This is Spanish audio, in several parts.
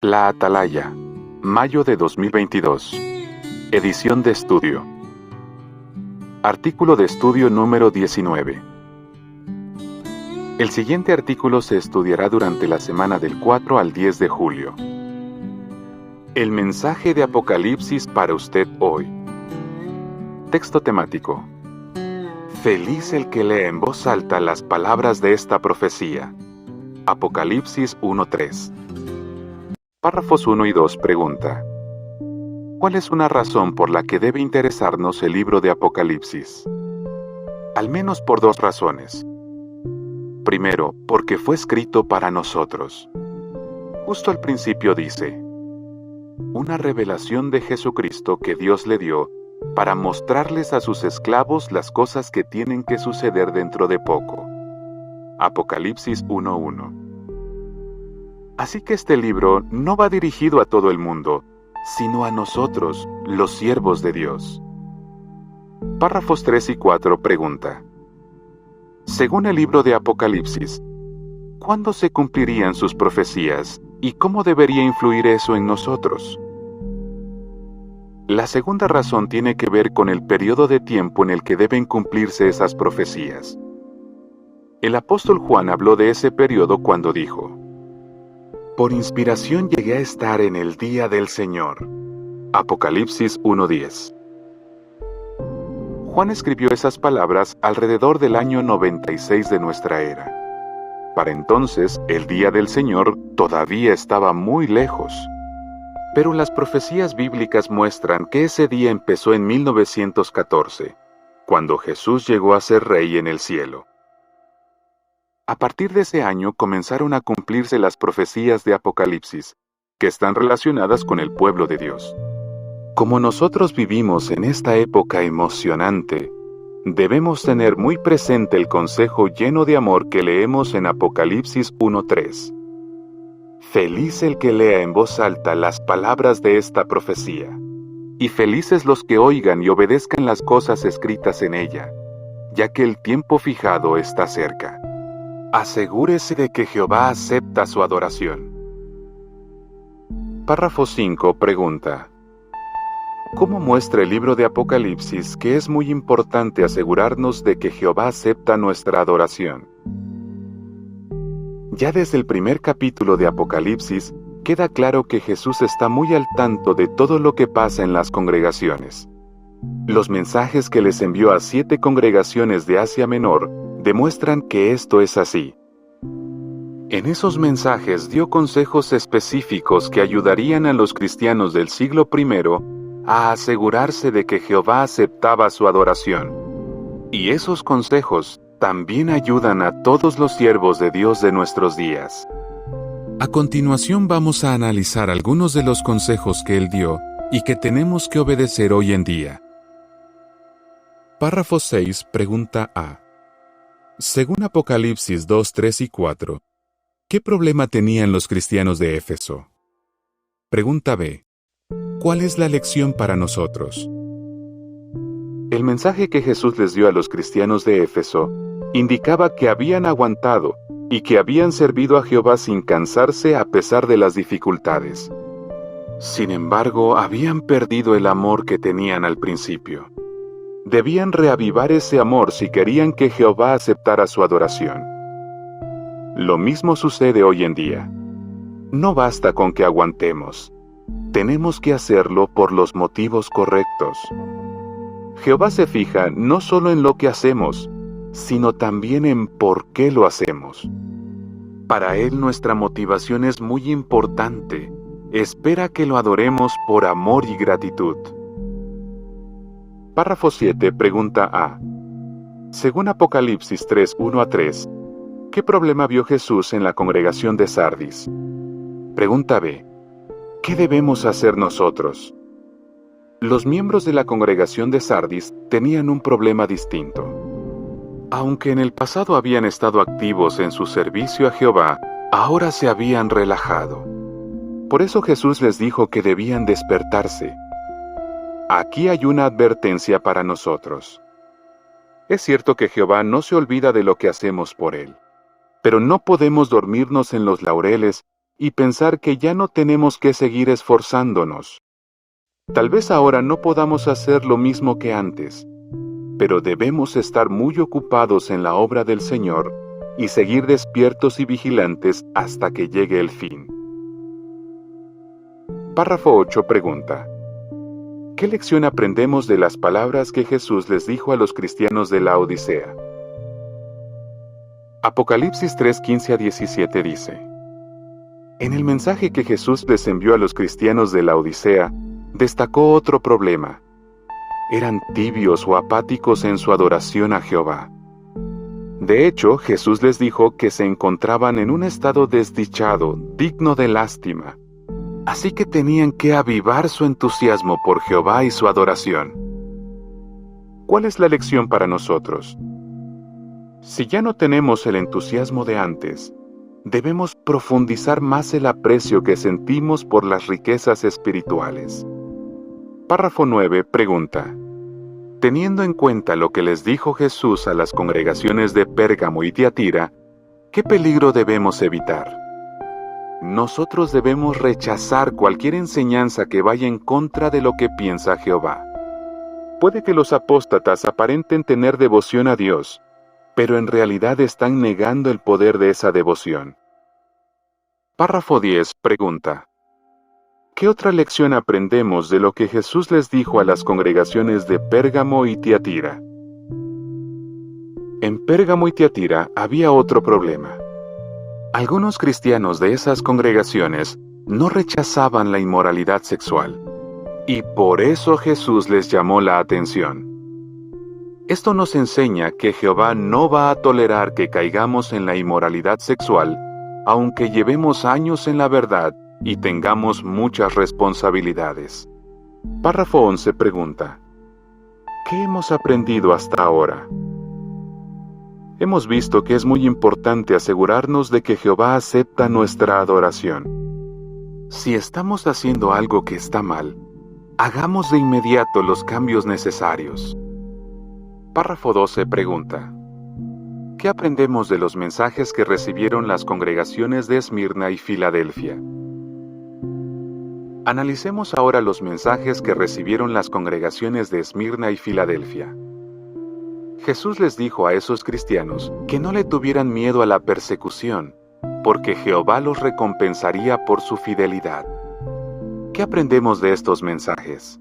La Atalaya, mayo de 2022. Edición de estudio. Artículo de estudio número 19. El siguiente artículo se estudiará durante la semana del 4 al 10 de julio. El mensaje de Apocalipsis para usted hoy. Texto temático. Feliz el que lee en voz alta las palabras de esta profecía. Apocalipsis 1:3. Párrafos 1 y 2 pregunta: ¿cuál es una razón por la que debe interesarnos el libro de Apocalipsis? Al menos por dos razones. Primero, porque fue escrito para nosotros. Justo al principio dice: una revelación de Jesucristo que Dios le dio para mostrarles a sus esclavos las cosas que tienen que suceder dentro de poco. Apocalipsis 1:1. Así que este libro no va dirigido a todo el mundo, sino a nosotros, los siervos de Dios. Párrafos 3 y 4 pregunta: según el libro de Apocalipsis, ¿cuándo se cumplirían sus profecías y cómo debería influir eso en nosotros? La segunda razón tiene que ver con el periodo de tiempo en el que deben cumplirse esas profecías. El apóstol Juan habló de ese periodo cuando dijo: por inspiración llegué a estar en el día del Señor. Apocalipsis 1:10. Juan escribió esas palabras alrededor del año 96 de nuestra era. Para entonces, el día del Señor todavía estaba muy lejos. Pero las profecías bíblicas muestran que ese día empezó en 1914, cuando Jesús llegó a ser rey en el cielo. A partir de ese año comenzaron a cumplirse las profecías de Apocalipsis, que están relacionadas con el pueblo de Dios. Como nosotros vivimos en esta época emocionante, debemos tener muy presente el consejo lleno de amor que leemos en Apocalipsis 1:3. Feliz el que lea en voz alta las palabras de esta profecía, y felices los que oigan y obedezcan las cosas escritas en ella, ya que el tiempo fijado está cerca. Asegúrese de que Jehová acepta su adoración. Párrafo 5 pregunta: ¿cómo muestra el libro de Apocalipsis que es muy importante asegurarnos de que Jehová acepta nuestra adoración? Ya desde el primer capítulo de Apocalipsis queda claro que Jesús está muy al tanto de todo lo que pasa en las congregaciones. Los mensajes que les envió a 7 congregaciones de Asia Menor demuestran que esto es así. En esos mensajes dio consejos específicos que ayudarían a los cristianos del siglo I a asegurarse de que Jehová aceptaba su adoración. Y esos consejos también ayudan a todos los siervos de Dios de nuestros días. A continuación vamos a analizar algunos de los consejos que Él dio y que tenemos que obedecer hoy en día. Párrafo 6, pregunta A. Según Apocalipsis 2, 3 y 4, ¿qué problema tenían los cristianos de Éfeso? Pregunta B. ¿Cuál es la lección para nosotros? El mensaje que Jesús les dio a los cristianos de Éfeso indicaba que habían aguantado y que habían servido a Jehová sin cansarse a pesar de las dificultades. Sin embargo, habían perdido el amor que tenían al principio. Debían reavivar ese amor si querían que Jehová aceptara su adoración. Lo mismo sucede hoy en día. No basta con que aguantemos. Tenemos que hacerlo por los motivos correctos. Jehová se fija no solo en lo que hacemos, sino también en por qué lo hacemos. Para Él nuestra motivación es muy importante. Espera que lo adoremos por amor y gratitud. Párrafo 7, pregunta A. Según Apocalipsis 3, 1 a 3, ¿qué problema vio Jesús en la congregación de Sardis? Pregunta B. ¿Qué debemos hacer nosotros? Los miembros de la congregación de Sardis tenían un problema distinto. Aunque en el pasado habían estado activos en su servicio a Jehová, ahora se habían relajado. Por eso Jesús les dijo que debían despertarse. Aquí hay una advertencia para nosotros. Es cierto que Jehová no se olvida de lo que hacemos por Él, pero no podemos dormirnos en los laureles y pensar que ya no tenemos que seguir esforzándonos. Tal vez ahora no podamos hacer lo mismo que antes, pero debemos estar muy ocupados en la obra del Señor y seguir despiertos y vigilantes hasta que llegue el fin. Párrafo 8 pregunta: ¿qué lección aprendemos de las palabras que Jesús les dijo a los cristianos de la Odisea? Apocalipsis 3:15-17 dice: en el mensaje que Jesús les envió a los cristianos de la Odisea, destacó otro problema. Eran tibios o apáticos en su adoración a Jehová. De hecho, Jesús les dijo que se encontraban en un estado desdichado, digno de lástima. Así que tenían que avivar su entusiasmo por Jehová y su adoración. ¿Cuál es la lección para nosotros? Si ya no tenemos el entusiasmo de antes, debemos profundizar más el aprecio que sentimos por las riquezas espirituales. Párrafo 9 pregunta: teniendo en cuenta lo que les dijo Jesús a las congregaciones de Pérgamo y Tiatira, ¿qué peligro debemos evitar? Nosotros debemos rechazar cualquier enseñanza que vaya en contra de lo que piensa Jehová. Puede que los apóstatas aparenten tener devoción a Dios, pero en realidad están negando el poder de esa devoción. Párrafo 10 pregunta: ¿qué otra lección aprendemos de lo que Jesús les dijo a las congregaciones de Pérgamo y Tiatira? En Pérgamo y Tiatira había otro problema. Algunos cristianos de esas congregaciones no rechazaban la inmoralidad sexual, y por eso Jesús les llamó la atención. Esto nos enseña que Jehová no va a tolerar que caigamos en la inmoralidad sexual, aunque llevemos años en la verdad y tengamos muchas responsabilidades. Párrafo 11 pregunta: ¿qué hemos aprendido hasta ahora? Hemos visto que es muy importante asegurarnos de que Jehová acepta nuestra adoración. Si estamos haciendo algo que está mal, hagamos de inmediato los cambios necesarios. Párrafo 12 pregunta: ¿qué aprendemos de los mensajes que recibieron las congregaciones de Esmirna y Filadelfia? Analicemos ahora los mensajes que recibieron las congregaciones de Esmirna y Filadelfia. Jesús les dijo a esos cristianos que no le tuvieran miedo a la persecución, porque Jehová los recompensaría por su fidelidad. ¿Qué aprendemos de estos mensajes?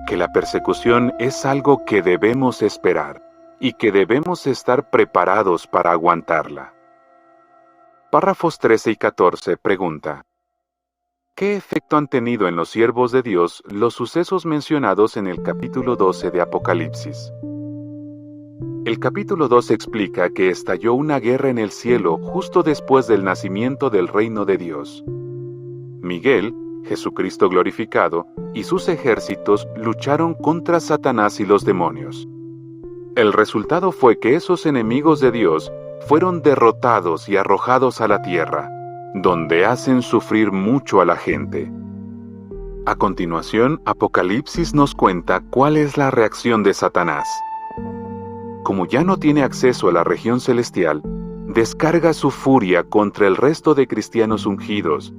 Que la persecución es algo que debemos esperar y que debemos estar preparados para aguantarla. Párrafos 13 y 14 pregunta: ¿qué efecto han tenido en los siervos de Dios los sucesos mencionados en el capítulo 12 de Apocalipsis? El capítulo 12 explica que estalló una guerra en el cielo justo después del nacimiento del reino de Dios. Miguel, Jesucristo glorificado, y sus ejércitos lucharon contra Satanás y los demonios. El resultado fue que esos enemigos de Dios fueron derrotados y arrojados a la tierra, donde hacen sufrir mucho a la gente. A continuación, Apocalipsis nos cuenta cuál es la reacción de Satanás. Como ya no tiene acceso a la región celestial, descarga su furia contra el resto de cristianos ungidos,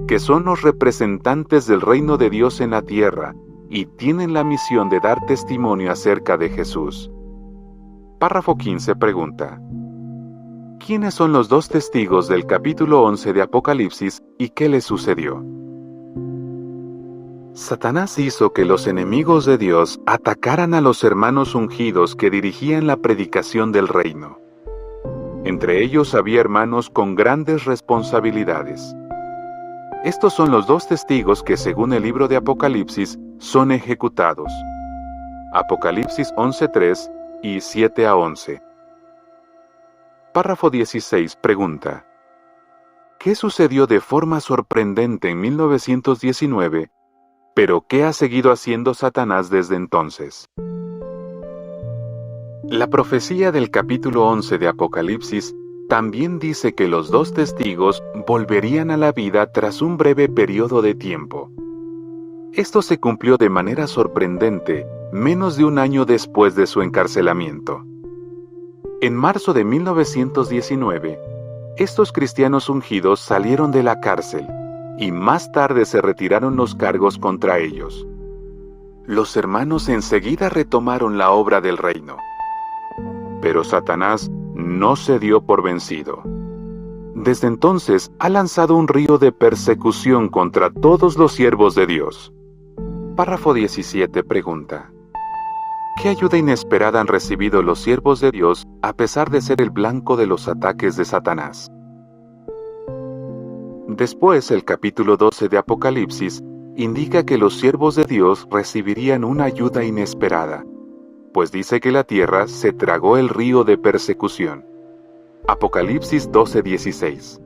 que son los representantes del reino de Dios en la tierra y tienen la misión de dar testimonio acerca de Jesús. Párrafo 15 pregunta: ¿quiénes son los dos testigos del capítulo 11 de Apocalipsis y qué les sucedió? Satanás hizo que los enemigos de Dios atacaran a los hermanos ungidos que dirigían la predicación del reino. Entre ellos había hermanos con grandes responsabilidades. Estos son los dos testigos que, según el libro de Apocalipsis, son ejecutados. Apocalipsis 11:3 y 7-11. Párrafo 16 pregunta: ¿qué sucedió de forma sorprendente en 1919, pero qué ha seguido haciendo Satanás desde entonces? La profecía del capítulo 11 de Apocalipsis también dice que los dos testigos volverían a la vida tras un breve periodo de tiempo. Esto se cumplió de manera sorprendente menos de un año después de su encarcelamiento. En marzo de 1919, Estos cristianos ungidos salieron de la cárcel y más tarde se retiraron los cargos contra ellos. Los hermanos enseguida retomaron la obra del reino. Pero Satanás no se dio por vencido. Desde entonces ha lanzado un río de persecución contra todos los siervos de Dios. Párrafo 17 pregunta: ¿qué ayuda inesperada han recibido los siervos de Dios a pesar de ser el blanco de los ataques de Satanás? Después, el capítulo 12 de Apocalipsis indica que los siervos de Dios recibirían una ayuda inesperada, pues dice que la tierra se tragó el río de persecución. Apocalipsis 12:16.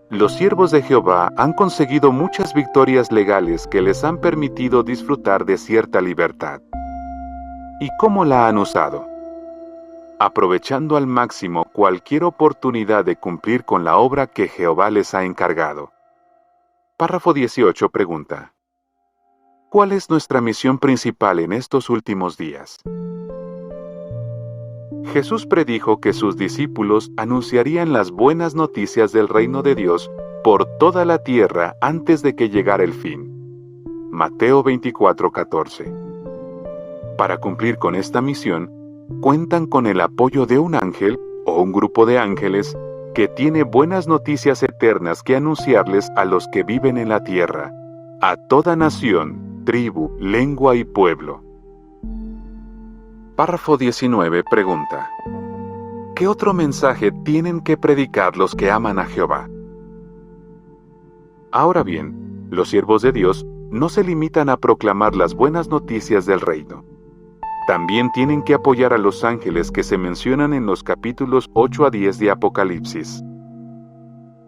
Los siervos de Jehová han conseguido muchas victorias legales que les han permitido disfrutar de cierta libertad. ¿Y cómo la han usado? Aprovechando al máximo cualquier oportunidad de cumplir con la obra que Jehová les ha encargado. Párrafo 18 pregunta: ¿cuál es nuestra misión principal en estos últimos días? Jesús predijo que sus discípulos anunciarían las buenas noticias del reino de Dios por toda la tierra antes de que llegara el fin. Mateo 24:14. Para cumplir con esta misión, cuentan con el apoyo de un ángel o un grupo de ángeles que tiene buenas noticias eternas que anunciarles a los que viven en la tierra, a toda nación, tribu, lengua y pueblo. Párrafo 19 pregunta: ¿qué otro mensaje tienen que predicar los que aman a Jehová? Ahora bien, los siervos de Dios no se limitan a proclamar las buenas noticias del reino. También tienen que apoyar a los ángeles que se mencionan en los capítulos 8 a 10 de Apocalipsis.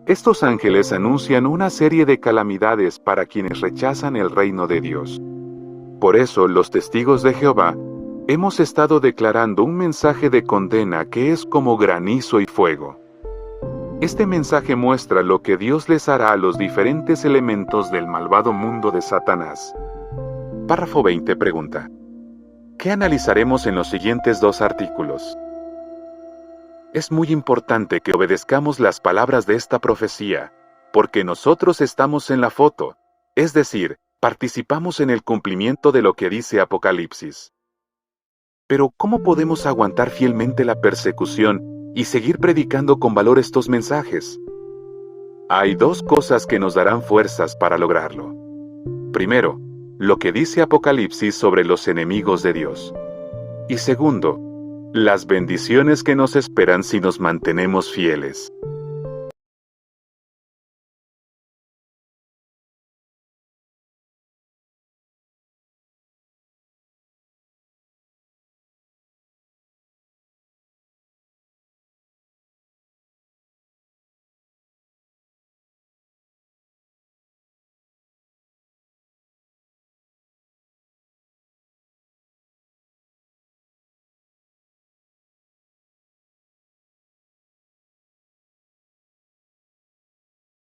Estos ángeles anuncian una serie de calamidades para quienes rechazan el reino de Dios. Por eso, los testigos de Jehová hemos estado declarando un mensaje de condena que es como granizo y fuego. Este mensaje muestra lo que Dios les hará a los diferentes elementos del malvado mundo de Satanás. Párrafo 20 pregunta: ¿qué analizaremos en los siguientes 2 artículos? Es muy importante que obedezcamos las palabras de esta profecía, porque nosotros estamos en la foto, es decir, participamos en el cumplimiento de lo que dice Apocalipsis. Pero, ¿cómo podemos aguantar fielmente la persecución y seguir predicando con valor estos mensajes? Hay 2 cosas que nos darán fuerzas para lograrlo. Primero, lo que dice Apocalipsis sobre los enemigos de Dios. Y segundo, las bendiciones que nos esperan si nos mantenemos fieles.